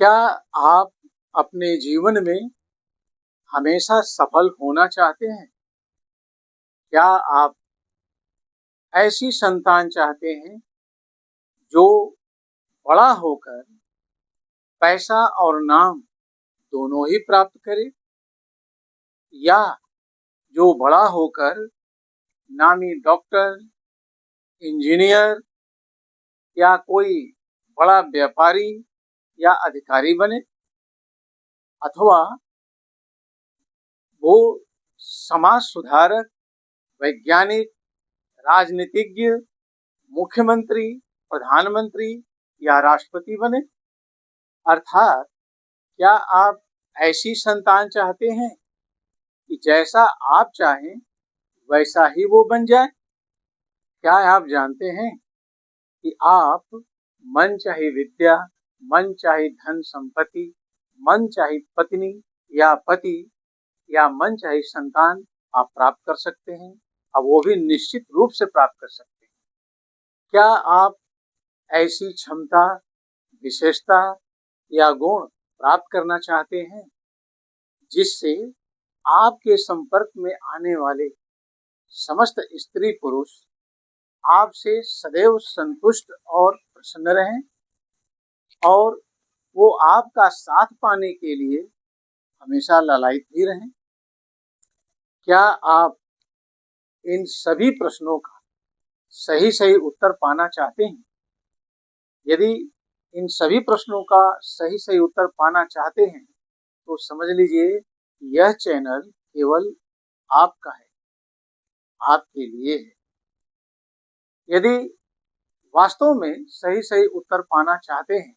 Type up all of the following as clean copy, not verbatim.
क्या आप अपने जीवन में हमेशा सफल होना चाहते हैं? क्या आप ऐसी संतान चाहते हैं जो बड़ा होकर पैसा और नाम दोनों ही प्राप्त करे, या जो बड़ा होकर नामी डॉक्टर, इंजीनियर या कोई बड़ा व्यापारी या अधिकारी बने, अथवा वो समाज सुधारक, वैज्ञानिक, राजनीतिज्ञ, मुख्यमंत्री, प्रधानमंत्री या राष्ट्रपति बने? अर्थात क्या आप ऐसी संतान चाहते हैं कि जैसा आप चाहें वैसा ही वो बन जाए? क्या आप जानते हैं कि आप मन चाहे विद्या, मन चाहे धन संपत्ति, मन चाहे पत्नी या पति, या मन चाहे संतान आप प्राप्त कर सकते हैं, और वो भी निश्चित रूप से प्राप्त कर सकते हैं? क्या आप ऐसी क्षमता, विशेषता या गुण प्राप्त करना चाहते हैं जिससे आपके संपर्क में आने वाले समस्त स्त्री पुरुष आपसे सदैव संतुष्ट और प्रसन्न रहें, और वो आपका साथ पाने के लिए हमेशा लालायित भी रहें? क्या आप इन सभी प्रश्नों का सही सही उत्तर पाना चाहते हैं? यदि इन सभी प्रश्नों का सही सही उत्तर पाना चाहते हैं तो समझ लीजिए यह चैनल केवल आपका है, आपके लिए है। यदि वास्तव में सही सही उत्तर पाना चाहते हैं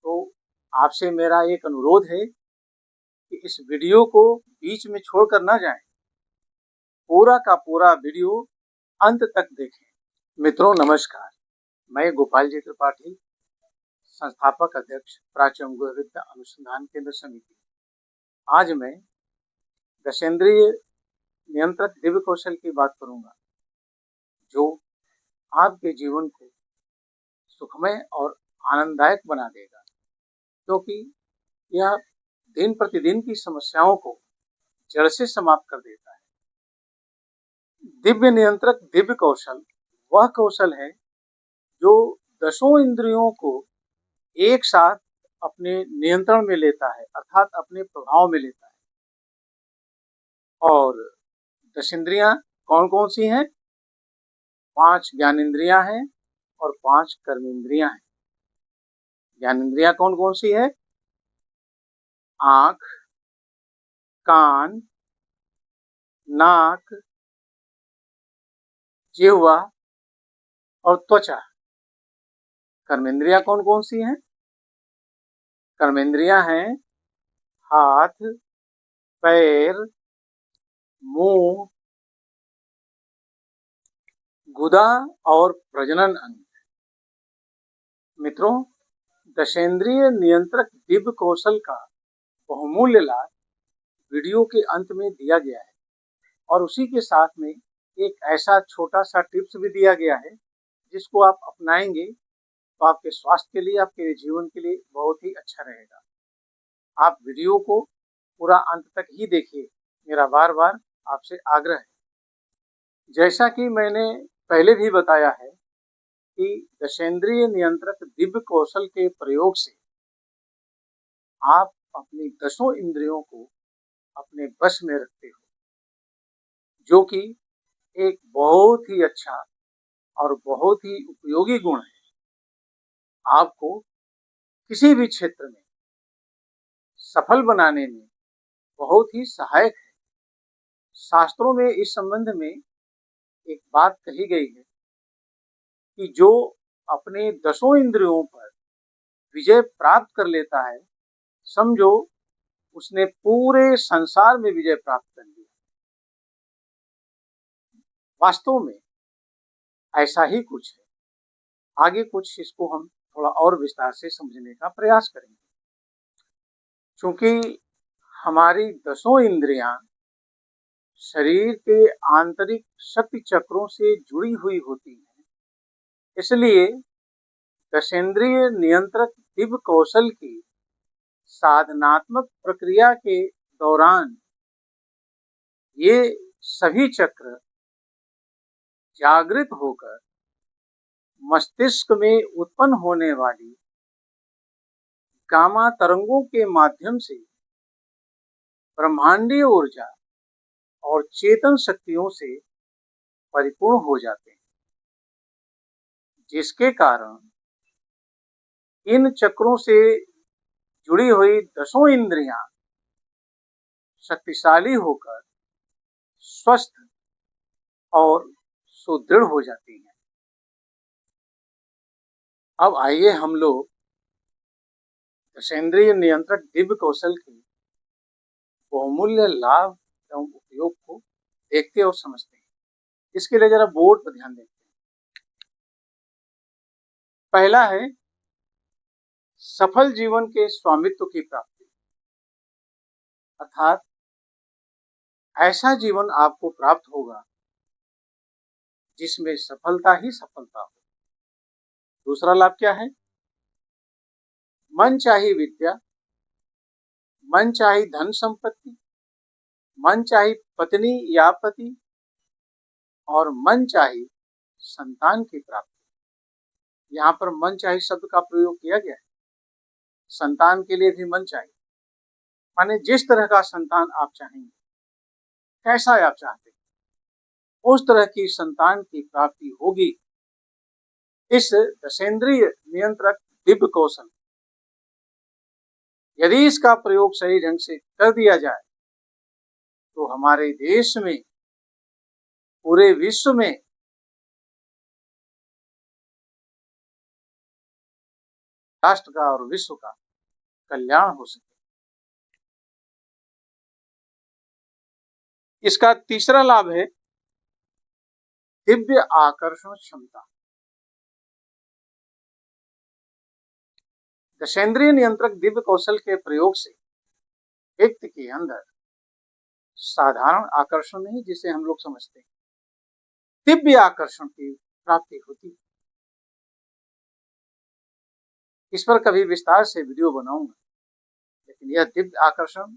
तो आपसे मेरा एक अनुरोध है कि इस वीडियो को बीच में छोड़कर न जाएं, पूरा का पूरा वीडियो अंत तक देखें। मित्रों नमस्कार, मैं गोपाल जी त्रिपाठी, संस्थापक अध्यक्ष प्राच्यम गुह विद्या अनुसंधान केंद्र समिति। आज मैं दशेंद्रिय नियंत्रक दिव्य कौशल की बात करूंगा जो आपके जीवन को सुखमय और आनंददायक बना देगा, क्योंकि यह दिन प्रतिदिन की समस्याओं को जड़ से समाप्त कर देता है। दिव्य नियंत्रक दिव्य कौशल वह कौशल है जो दसों इंद्रियों को एक साथ अपने नियंत्रण में लेता है, अर्थात अपने प्रभाव में लेता है। और दस इंद्रियां कौन कौन सी हैं? 5 ज्ञानेंद्रियां हैं और 5 कर्मेंद्रियां हैं। ज्ञानेंद्रियां कौन कौन सी है? आंख, कान, नाक, जिह्वा और त्वचा। कर्मेंद्रियां कौन कौन सी हैं? कर्मेंद्रियां हैं हाथ, पैर, मुंह, गुदा और प्रजनन अंग। मित्रों, दशेंद्रिय नियंत्रक दिव्य कौशल का बहुमूल्य लाभ वीडियो के अंत में दिया गया है, और उसी के साथ में एक ऐसा छोटा सा टिप्स भी दिया गया है जिसको आप अपनाएंगे तो आपके स्वास्थ्य के लिए, आपके जीवन के लिए बहुत ही अच्छा रहेगा। आप वीडियो को पूरा अंत तक ही देखिए, मेरा बार बार आपसे आग्रह है। जैसा कि मैंने पहले भी बताया है कि दशेंद्रिय नियंत्रक दिव्य कौशल के प्रयोग से आप अपनी दसों इंद्रियों को अपने बस में रखते हो, जो कि एक बहुत ही अच्छा और बहुत ही उपयोगी गुण है। आपको किसी भी क्षेत्र में सफल बनाने में बहुत ही सहायक है। शास्त्रों में इस संबंध में एक बात कही गई है कि जो अपने दसों इंद्रियों पर विजय प्राप्त कर लेता है, समझो उसने पूरे संसार में विजय प्राप्त कर लिया। वास्तव में ऐसा ही कुछ है। आगे कुछ इसको हम थोड़ा और विस्तार से समझने का प्रयास करेंगे। चूंकि हमारी दसों इंद्रियां शरीर के आंतरिक शक्ति चक्रों से जुड़ी हुई होती हैं, इसलिए दशेंद्रिय नियंत्रक दिव्य कौशल की साधनात्मक प्रक्रिया के दौरान ये सभी चक्र जागृत होकर मस्तिष्क में उत्पन्न होने वाली गामा तरंगों के माध्यम से ब्रह्मांडीय ऊर्जा और चेतन शक्तियों से परिपूर्ण हो जाते हैं, जिसके कारण इन चक्रों से जुड़ी हुई दसों इंद्रियां शक्तिशाली होकर स्वस्थ और सुदृढ़ हो जाती हैं। अब आइए हम लोग दशेंद्रिय नियंत्रक दिव्य कौशल के बहुमूल्य लाभ एवं उपयोग को देखते और समझते हैं। इसके लिए जरा बोर्ड पर ध्यान देते हैं। पहला है सफल जीवन के स्वामित्व की प्राप्ति, अर्थात ऐसा जीवन आपको प्राप्त होगा जिसमें सफलता ही सफलता हो। दूसरा लाभ क्या है? मन चाही विद्या, मन चाही धन संपत्ति, मन चाही पत्नी या पति और मन चाही संतान की प्राप्ति। यहाँ पर मन चाही शब्द का प्रयोग किया गया है। संतान के लिए भी मन चाहिए, माने जिस तरह का संतान आप चाहेंगे, कैसा आप चाहते हैं, उस तरह की संतान की प्राप्ति होगी। इस दशेंद्रिय नियंत्रक दिव्य कौशल, यदि इसका प्रयोग सही ढंग से कर दिया जाए तो हमारे देश में, पूरे विश्व में राष्ट्र का और विश्व का कल्याण हो सके। इसका तीसरा लाभ है दिव्य आकर्षण क्षमता। दशेंद्रिय नियंत्रक दिव्य कौशल के प्रयोग से व्यक्ति के अंदर साधारण आकर्षण नहीं, जिसे हम लोग समझते हैं, दिव्य आकर्षण की प्राप्ति होती है। इस पर कभी विस्तार से वीडियो बनाऊंगा, लेकिन यह दिव्य आकर्षण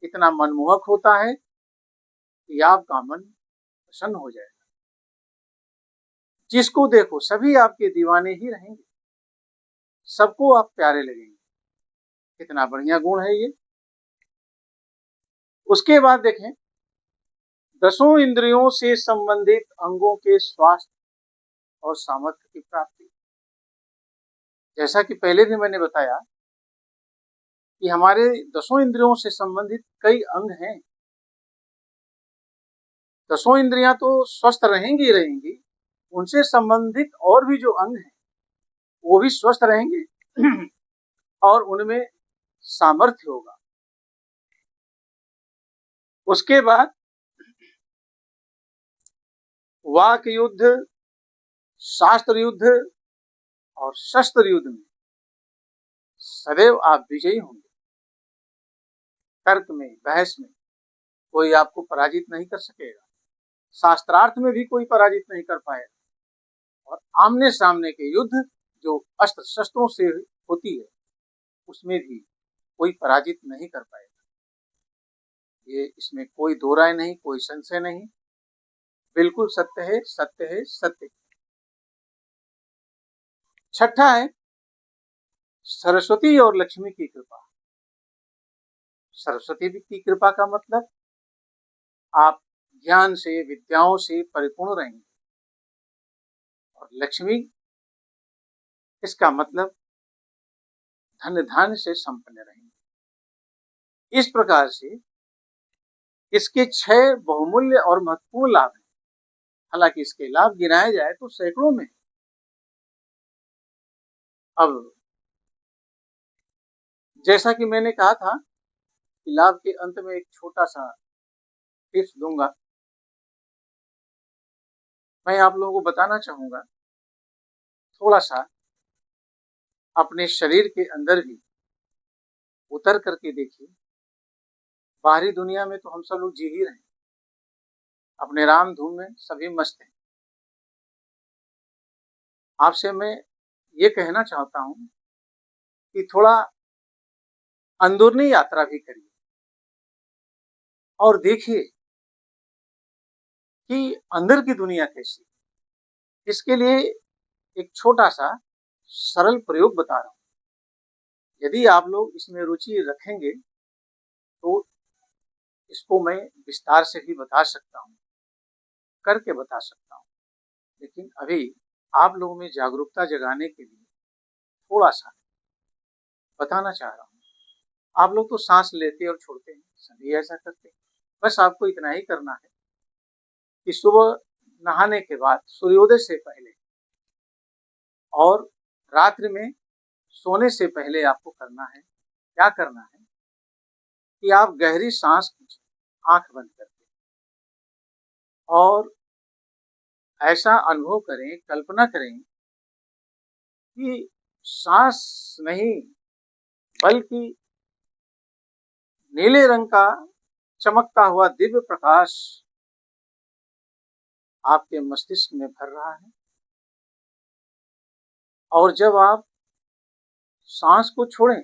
इतना मनमोहक होता है कि आपका मन प्रसन्न हो जाएगा। जिसको देखो सभी आपके दीवाने ही रहेंगे, सबको आप प्यारे लगेंगे। कितना बढ़िया गुण है ये। उसके बाद देखें, दसों इंद्रियों से संबंधित अंगों के स्वास्थ्य और सामर्थ्य की प्राप्ति। जैसा कि पहले भी मैंने बताया कि हमारे दसों इंद्रियों से संबंधित कई अंग हैं। दसों इंद्रियां तो स्वस्थ रहेंगी ही रहेंगी, उनसे संबंधित और भी जो अंग हैं वो भी स्वस्थ रहेंगे और उनमें सामर्थ्य होगा। उसके बाद वाक युद्ध, शास्त्र युद्ध और शस्त्र युद्ध में सदैव आप विजयी होंगे। तर्क में, बहस में कोई आपको पराजित नहीं कर सकेगा, शास्त्रार्थ में भी कोई पराजित नहीं कर पाएगा, और आमने सामने के युद्ध जो अस्त्र शस्त्रों से होती है उसमें भी कोई पराजित नहीं कर पाएगा। ये इसमें कोई दो राय नहीं, कोई संशय नहीं, बिल्कुल सत्य है, सत्य है, सत्य है। छठा है सरस्वती और लक्ष्मी की कृपा। सरस्वती की कृपा का मतलब आप ज्ञान से, विद्याओं से परिपूर्ण रहेंगे, और लक्ष्मी, इसका मतलब धन धान्य से संपन्न रहेंगे। इस प्रकार से इसके 6 बहुमूल्य और महत्वपूर्ण लाभ हैं। हालांकि इसके लाभ गिनाए जाए तो सैकड़ों में। अब जैसा कि मैंने कहा था कि लाभ के अंत में एक छोटा सा टिप्स दूंगा। मैं आप लोगों को बताना चाहूंगा, थोड़ा सा अपने शरीर के अंदर भी उतर करके देखिए। बाहरी दुनिया में तो हम सब लोग जी ही रहे हैं, अपने राम धूम में सभी मस्त हैं। आपसे मैं ये कहना चाहता हूं कि थोड़ा अंदरूनी यात्रा भी करिए और देखिए कि अंदर की दुनिया कैसी है। इसके लिए एक छोटा-सा सरल प्रयोग बता रहा हूँ। यदि आप लोग इसमें रुचि रखेंगे, तो इसको मैं विस्तार से भी बता सकता हूँ, करके बता सकता हूँ। लेकिन अभी आप लोगों में जागरूकता जगाने के लिए थोड़ा-सा बताना चाह रहा हूँ। आप लोग तो साँस लेते और छोड़ते हैं, सभी ऐसा करते हैं। बस आपको इतना ही करना है कि सुबह नहाने के बाद सूर्योदय से पहले और रात्रि में सोने से पहले आपको करना है, क्या करना है कि आप गहरी साँस खींचें, आँख बंद करके और ऐसा अनुभव करें, कल्पना करें कि साँस नहीं बल्कि नीले रंग का चमकता हुआ दिव्य प्रकाश आपके मस्तिष्क में भर रहा है और जब आप सांस को छोड़ें,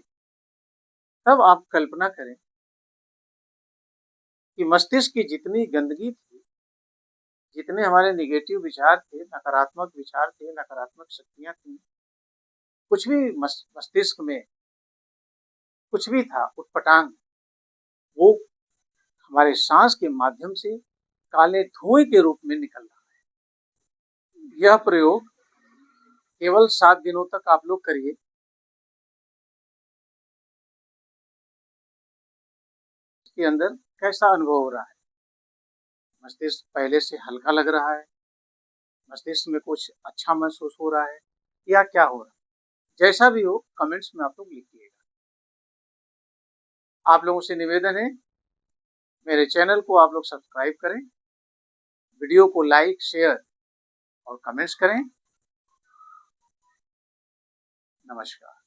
तब आप कल्पना करें कि मस्तिष्क की जितनी गंदगी थी, जितने हमारे नेगेटिव विचार थे, नकारात्मक विचार थे, नकारात्मक शक्तियां थी, कुछ भी मस्तिष्क में कुछ भी था उटपटांग, वो हमारे सांस के माध्यम से काले धुएं के रूप में निकल रहा है। यह प्रयोग केवल 7 दिनों तक आप लोग करिए। के अंदर कैसा अनुभव हो रहा है? मस्तिष्क पहले से हल्का लग रहा है, मस्तिष्क में कुछ अच्छा महसूस हो रहा है या क्या हो रहा है? जैसा भी हो कमेंट्स में आप लोग लिखिएगा। आप लोगों से निवेदन है, मेरे चैनल को आप लोग सब्सक्राइब करें, वीडियो को लाइक, शेयर और कमेंट्स करें। नमस्कार।